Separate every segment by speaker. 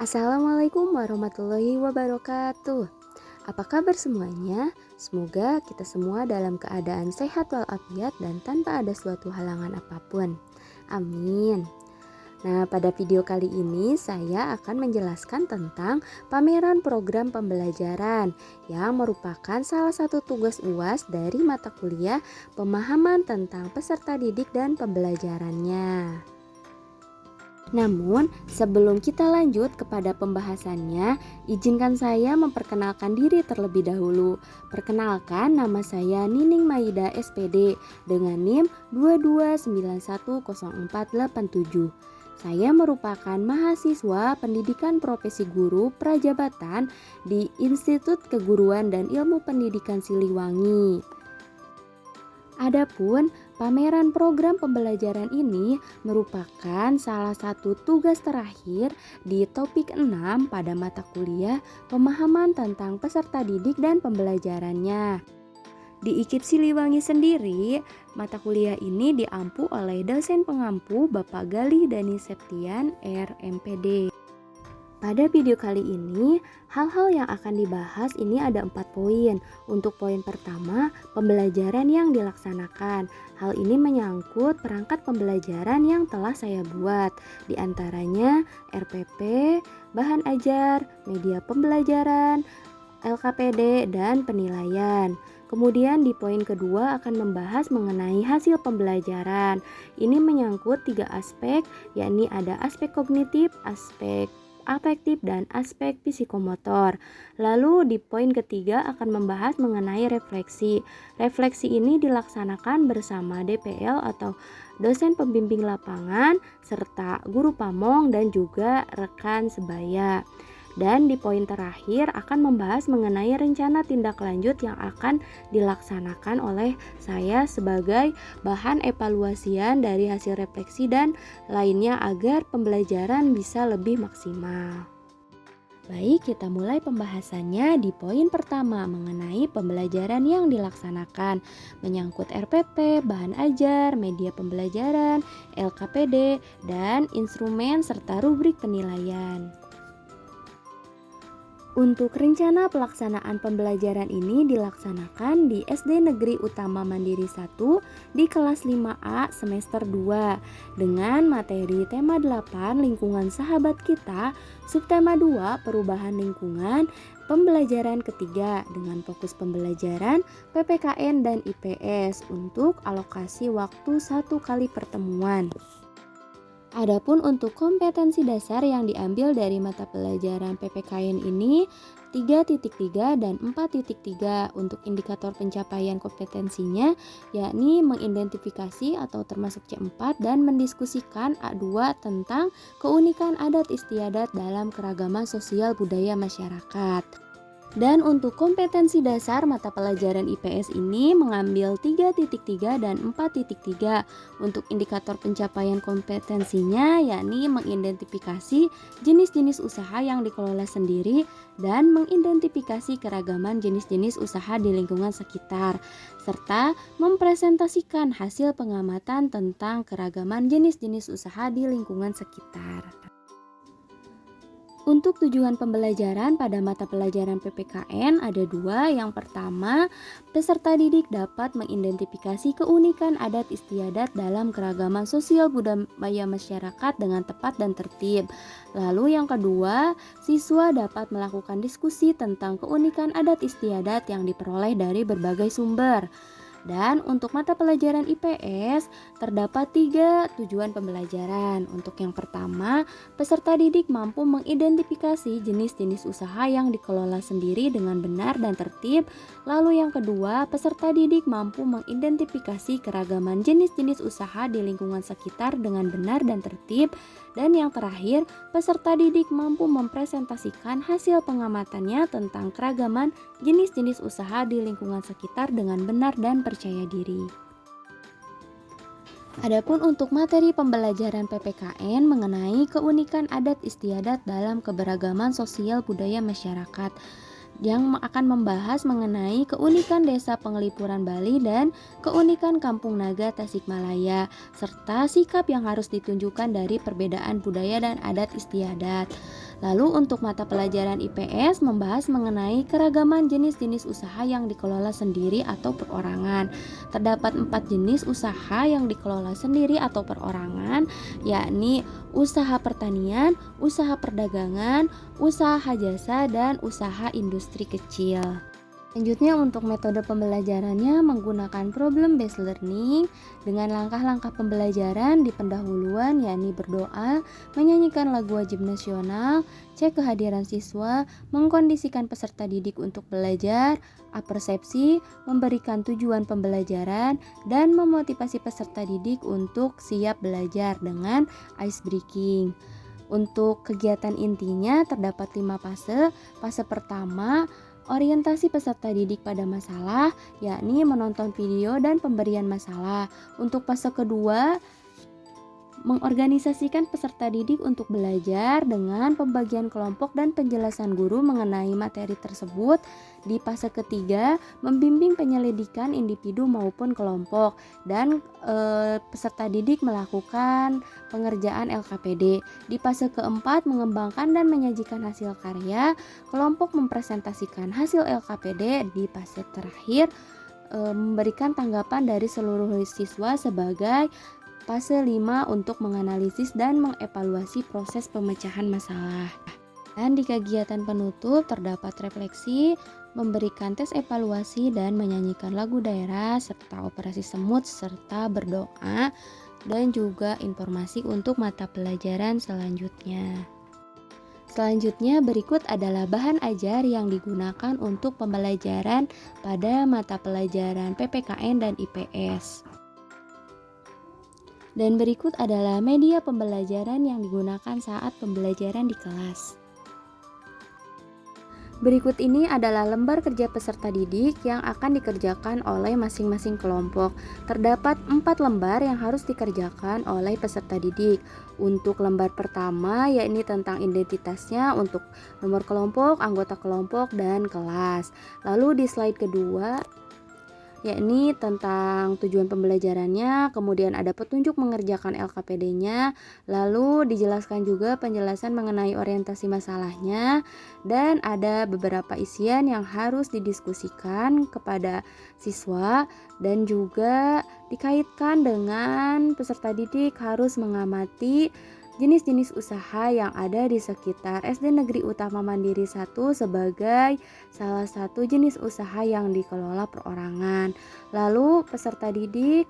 Speaker 1: Assalamualaikum warahmatullahi wabarakatuh. Apa kabar semuanya? Semoga kita semua dalam keadaan sehat walafiat dan tanpa ada suatu halangan apapun. Amin. Nah, pada video kali ini saya akan menjelaskan tentang pameran program pembelajaran yang merupakan salah satu tugas UAS dari mata kuliah pemahaman tentang peserta didik dan pembelajarannya. Namun, sebelum kita lanjut kepada pembahasannya, izinkan saya memperkenalkan diri terlebih dahulu. Perkenalkan, nama saya Nining Maida SPD dengan NIM 229104887. Saya merupakan mahasiswa pendidikan profesi guru prajabatan di Institut Keguruan dan Ilmu Pendidikan Siliwangi. Adapun pameran program pembelajaran ini merupakan salah satu tugas terakhir di topik 6 pada mata kuliah pemahaman tentang peserta didik dan pembelajarannya. Di IKIP Siliwangi sendiri, mata kuliah ini diampu oleh dosen pengampu Bapak Galih Dani Septian, RMPD. Pada video kali ini, hal-hal yang akan dibahas ini ada 4 poin. Untuk poin pertama, pembelajaran yang dilaksanakan. Hal ini menyangkut perangkat pembelajaran yang telah saya buat. Di antaranya RPP, bahan ajar, media pembelajaran, LKPD, dan penilaian. Kemudian di poin kedua akan membahas mengenai hasil pembelajaran. Ini menyangkut 3 aspek, yakni ada aspek kognitif, aspek afektif, dan aspek psikomotor. Lalu di poin ketiga akan membahas mengenai refleksi. Refleksi ini dilaksanakan bersama DPL atau dosen pembimbing lapangan serta guru pamong dan juga rekan sebaya. Dan di poin terakhir akan membahas mengenai rencana tindak lanjut yang akan dilaksanakan oleh saya sebagai bahan evaluasian dari hasil refleksi dan lainnya agar pembelajaran bisa lebih maksimal. Baik, kita mulai pembahasannya di poin pertama mengenai pembelajaran yang dilaksanakan, menyangkut RPP, bahan ajar, media pembelajaran, LKPD, dan instrumen serta rubrik penilaian. Untuk rencana pelaksanaan pembelajaran ini dilaksanakan di SD Negeri Utama Mandiri 1 di kelas 5A semester 2 dengan materi tema 8 lingkungan sahabat kita, subtema 2 perubahan lingkungan, pembelajaran ketiga dengan fokus pembelajaran PPKN dan IPS untuk alokasi waktu 1 kali pertemuan. Adapun untuk kompetensi dasar yang diambil dari mata pelajaran PPKN ini 3.3 dan 4.3 untuk indikator pencapaian kompetensinya yakni mengidentifikasi atau termasuk C4 dan mendiskusikan A2 tentang keunikan adat istiadat dalam keragaman sosial budaya masyarakat. Dan untuk kompetensi dasar mata pelajaran IPS ini mengambil 3.3 dan 4.3. Untuk indikator pencapaian kompetensinya yakni mengidentifikasi jenis-jenis usaha yang dikelola sendiri dan mengidentifikasi keragaman jenis-jenis usaha di lingkungan sekitar serta mempresentasikan hasil pengamatan tentang keragaman jenis-jenis usaha di lingkungan sekitar. Untuk tujuan pembelajaran pada mata pelajaran PPKN ada 2. Yang pertama, peserta didik dapat mengidentifikasi keunikan adat istiadat dalam keragaman sosial budaya masyarakat dengan tepat dan tertib. Lalu yang kedua, siswa dapat melakukan diskusi tentang keunikan adat istiadat yang diperoleh dari berbagai sumber. Dan untuk mata pelajaran IPS terdapat 3 tujuan pembelajaran. Untuk yang pertama, peserta didik mampu mengidentifikasi jenis-jenis usaha yang dikelola sendiri dengan benar dan tertib. Lalu yang kedua, peserta didik mampu mengidentifikasi keragaman jenis-jenis usaha di lingkungan sekitar dengan benar dan tertib. Dan yang terakhir, peserta didik mampu mempresentasikan hasil pengamatannya tentang keragaman jenis-jenis usaha di lingkungan sekitar dengan benar dan percaya diri. Adapun untuk materi pembelajaran PPKN mengenai keunikan adat istiadat dalam keberagaman sosial budaya masyarakat yang akan membahas mengenai keunikan Desa Pengelipuran Bali dan keunikan Kampung Naga Tasikmalaya, serta sikap yang harus ditunjukkan dari perbedaan budaya dan adat istiadat. Lalu untuk mata pelajaran IPS membahas mengenai keragaman jenis-jenis usaha yang dikelola sendiri atau perorangan. Terdapat 4 jenis usaha yang dikelola sendiri atau perorangan, yakni usaha pertanian, usaha perdagangan, usaha jasa, dan usaha industri kecil. Selanjutnya untuk metode pembelajarannya menggunakan problem based learning dengan langkah-langkah pembelajaran di pendahuluan, yakni berdoa, menyanyikan lagu wajib nasional, cek kehadiran siswa, mengkondisikan peserta didik untuk belajar, apersepsi, memberikan tujuan pembelajaran, dan memotivasi peserta didik untuk siap belajar dengan ice breaking. Untuk kegiatan intinya terdapat 5 fase. Fase pertama, orientasi peserta didik pada masalah, yakni menonton video dan pemberian masalah. Untuk fase kedua, mengorganisasikan peserta didik untuk belajar dengan pembagian kelompok dan penjelasan guru mengenai materi tersebut. Di fase ketiga, membimbing penyelidikan individu maupun kelompok, dan peserta didik melakukan pengerjaan LKPD. Di fase keempat, mengembangkan dan menyajikan hasil karya, kelompok mempresentasikan hasil LKPD. Di fase terakhir, memberikan tanggapan dari seluruh siswa sebagai fase 5 untuk menganalisis dan mengevaluasi proses pemecahan masalah. Dan di kegiatan penutup terdapat refleksi, memberikan tes evaluasi dan menyanyikan lagu daerah serta operasi semut serta berdoa, dan juga informasi untuk mata pelajaran selanjutnya. Selanjutnya berikut adalah bahan ajar yang digunakan untuk pembelajaran pada mata pelajaran PPKN dan IPS. Dan berikut adalah media pembelajaran yang digunakan saat pembelajaran di kelas. Berikut ini adalah lembar kerja peserta didik yang akan dikerjakan oleh masing-masing kelompok. Terdapat 4 lembar yang harus dikerjakan oleh peserta didik. Untuk lembar pertama, yakni tentang identitasnya untuk nomor kelompok, anggota kelompok, dan kelas. Lalu di slide kedua, yakni tentang tujuan pembelajarannya, kemudian ada petunjuk mengerjakan LKPD-nya, lalu dijelaskan juga penjelasan mengenai orientasi masalahnya, dan ada beberapa isian yang harus didiskusikan kepada siswa, dan juga dikaitkan dengan peserta didik harus mengamati jenis-jenis usaha yang ada di sekitar SD Negeri Utama Mandiri 1 sebagai salah satu jenis usaha yang dikelola perorangan. Lalu peserta didik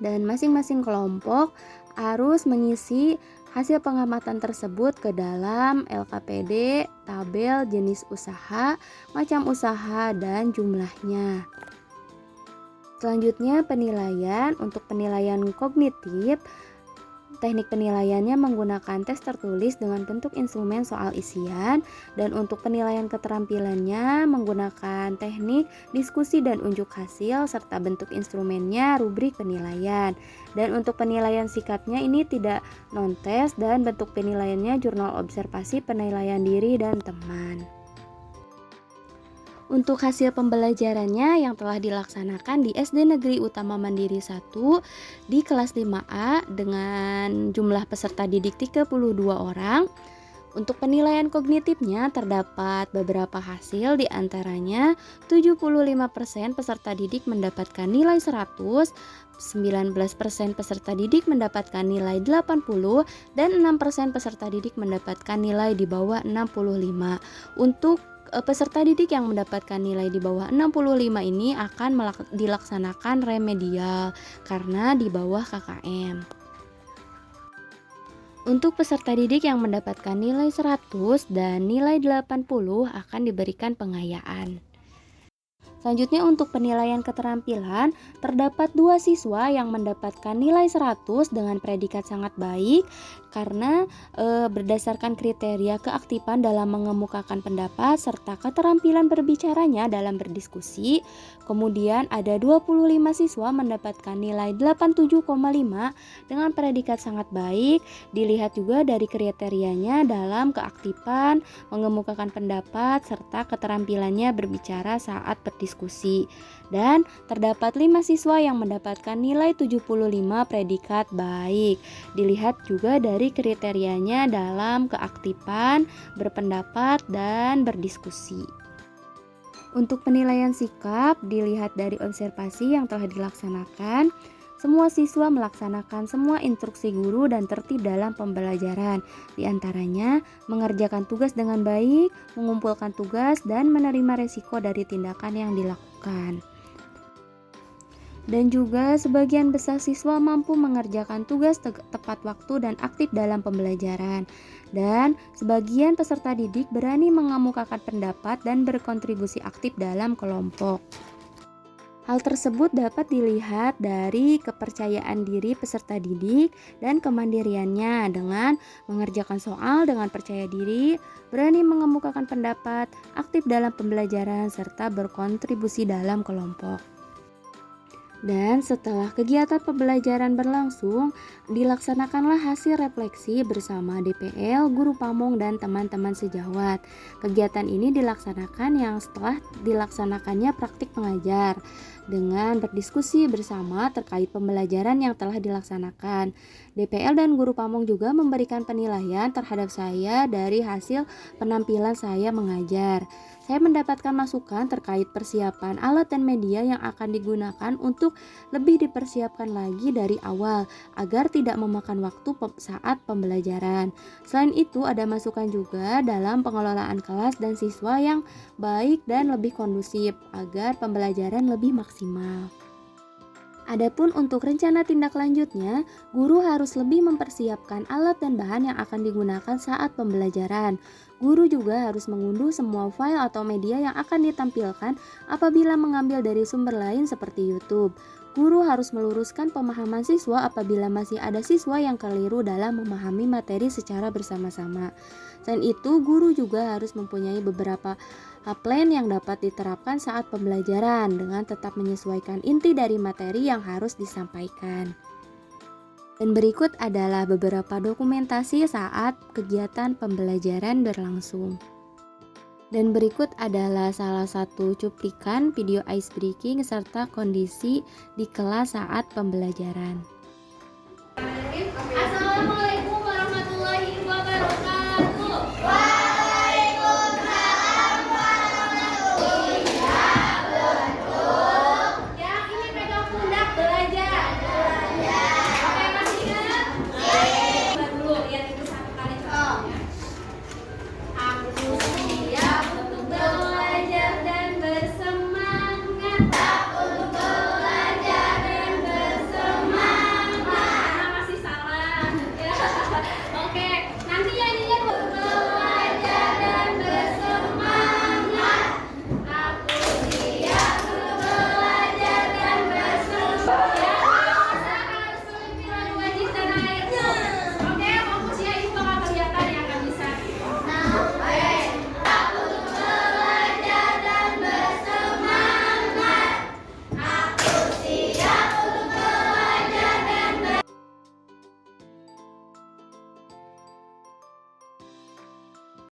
Speaker 1: dan masing-masing kelompok harus mengisi hasil pengamatan tersebut ke dalam LKPD, tabel jenis usaha, macam usaha, dan jumlahnya. Selanjutnya penilaian. Untuk penilaian kognitif, teknik penilaiannya menggunakan tes tertulis dengan bentuk instrumen soal isian, dan untuk penilaian keterampilannya menggunakan teknik diskusi dan unjuk hasil serta bentuk instrumennya rubrik penilaian. Dan untuk penilaian sikapnya ini tidak non-tes, dan bentuk penilaiannya jurnal observasi penilaian diri dan teman. Untuk hasil pembelajarannya yang telah dilaksanakan di SD Negeri Utama Mandiri 1 di kelas 5A dengan jumlah peserta didik 32 orang. Untuk penilaian kognitifnya terdapat beberapa hasil, diantaranya 75% peserta didik mendapatkan nilai 100, 19% peserta didik mendapatkan nilai 80, dan 6% peserta didik mendapatkan nilai di bawah 65. Untuk peserta didik yang mendapatkan nilai di bawah 65 ini akan dilaksanakan remedial karena di bawah KKM. Untuk peserta didik yang mendapatkan nilai 100 dan nilai 80 akan diberikan pengayaan. Selanjutnya untuk penilaian keterampilan, terdapat 2 siswa yang mendapatkan nilai 100 dengan predikat sangat baik karena berdasarkan kriteria keaktifan dalam mengemukakan pendapat serta keterampilan berbicaranya dalam berdiskusi. Kemudian ada 25 siswa mendapatkan nilai 87,5 dengan predikat sangat baik. Dilihat juga dari kriterianya dalam keaktifan, mengemukakan pendapat serta keterampilannya berbicara saat berdiskusi. berdiskusi. Dan terdapat 5 siswa yang mendapatkan nilai 75 predikat baik. Dilihat juga dari kriterianya dalam keaktifan, berpendapat, dan berdiskusi. Untuk penilaian sikap, dilihat dari observasi yang telah dilaksanakan. Semua siswa melaksanakan semua instruksi guru dan tertib dalam pembelajaran. Di antaranya, mengerjakan tugas dengan baik, mengumpulkan tugas, dan menerima resiko dari tindakan yang dilakukan. Dan juga sebagian besar siswa mampu mengerjakan tugas tepat waktu dan aktif dalam pembelajaran. Dan sebagian peserta didik berani mengemukakan pendapat dan berkontribusi aktif dalam kelompok. Hal tersebut dapat dilihat dari kepercayaan diri peserta didik dan kemandiriannya dengan mengerjakan soal dengan percaya diri, berani mengemukakan pendapat, aktif dalam pembelajaran, serta berkontribusi dalam kelompok. Dan setelah kegiatan pembelajaran berlangsung, dilaksanakanlah hasil refleksi bersama DPL, guru pamong, dan teman-teman sejawat. Kegiatan ini dilaksanakan yang setelah dilaksanakannya praktik pengajar dengan berdiskusi bersama terkait pembelajaran yang telah dilaksanakan. DPL dan guru pamong juga memberikan penilaian terhadap saya dari hasil penampilan saya mengajar. Saya mendapatkan masukan terkait persiapan alat dan media yang akan digunakan untuk lebih dipersiapkan lagi dari awal agar tidak memakan waktu saat pembelajaran. Selain itu, ada masukan juga dalam pengelolaan kelas dan siswa yang baik dan lebih kondusif agar pembelajaran lebih maksimal. Adapun untuk rencana tindak lanjutnya, guru harus lebih mempersiapkan alat dan bahan yang akan digunakan saat pembelajaran. Guru juga harus mengunduh semua file atau media yang akan ditampilkan apabila mengambil dari sumber lain seperti YouTube. Guru harus meluruskan pemahaman siswa apabila masih ada siswa yang keliru dalam memahami materi secara bersama-sama. Selain itu, guru juga harus mempunyai beberapa plan yang dapat diterapkan saat pembelajaran dengan tetap menyesuaikan inti dari materi yang harus disampaikan. Dan berikut adalah beberapa dokumentasi saat kegiatan pembelajaran berlangsung. Dan berikut adalah salah satu cuplikan video ice breaking serta kondisi di kelas saat pembelajaran.